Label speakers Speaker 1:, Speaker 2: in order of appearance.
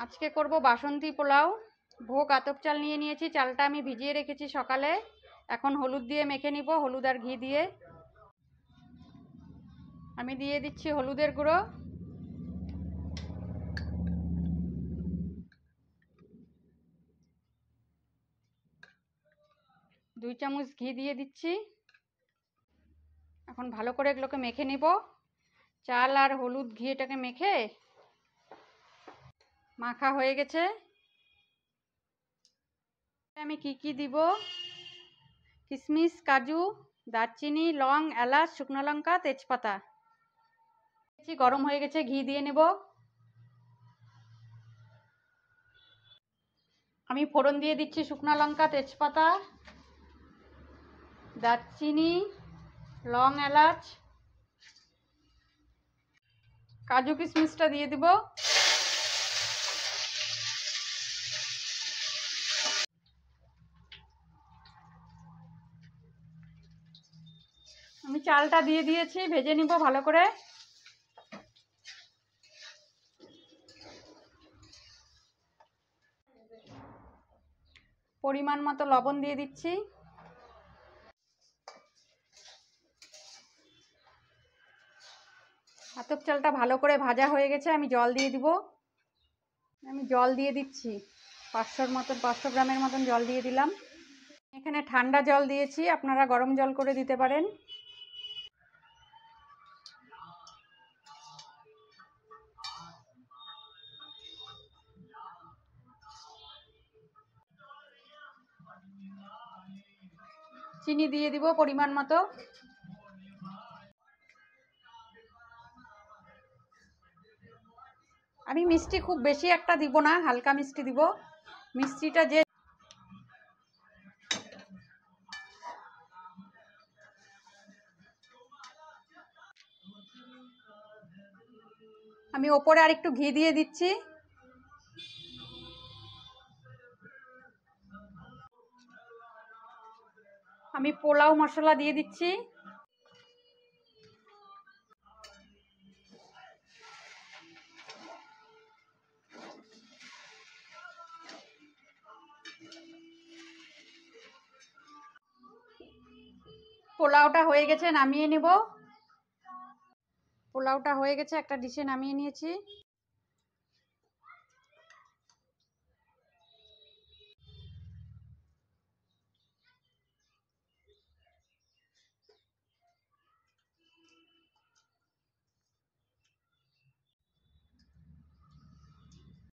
Speaker 1: আজকে করব বাসন্তী পোলাও। ভোগ আতপ চাল নিয়ে নিয়েছি, চালটা আমি ভিজিয়ে রেখেছি সকালে। এখন হলুদ দিয়ে মেখে নিব, হলুদ আর ঘি দিয়ে। আমি দিয়ে দিচ্ছি হলুদের গুঁড়ো, দুই চামচ ঘি দিয়ে দিচ্ছি। এখন ভালো করে এগুলোকে মেখে নিব। চাল আর হলুদ ঘি এটাকে মেখে মাখা হয়ে গেছে। আমি কি দিব, কিশমিশ, কাজু, দারচিনি, লং, এলাচ, শুকনো লঙ্কা, তেজপাতা। গরম হয়ে গেছে, ঘি দিয়ে নেব। আমি ফোড়ন দিয়ে দিচ্ছি শুকনো লঙ্কা, তেজপাতা, দারচিনি, লং, এলাচ, কাজু কিশমিশটা দিয়ে দিব। আমি চালটা দিয়ে দিয়েছি, ভেজে নিব ভালো করে। পরিমাণ মতো লবণ দিয়ে দিচ্ছি। আতপ চালটা ভালো করে ভাজা হয়ে গেছে, আমি জল দিয়ে দিব। আমি জল দিয়ে দিচ্ছি 500 গ্রামের মতন জল দিয়ে দিলাম। এখানে ঠান্ডা জল দিয়েছি, আপনারা গরম জল করে দিতে পারেন। চিনি দিয়ে দিব পরিমাণ মতো। আমি মিষ্টি খুব বেশি একটা দিব না, হালকা মিষ্টি দিব। মিষ্টিটা যে আমি ওপরে আর একটু ঘি দিয়ে দিচ্ছি। আমি পোলাও মশলা দিয়ে দিচ্ছি। পোলাওটা হয়ে গেছে, নামিয়ে নেব। পোলাওটা হয়ে গেছে, একটা ডিশে নামিয়ে নিয়েছি।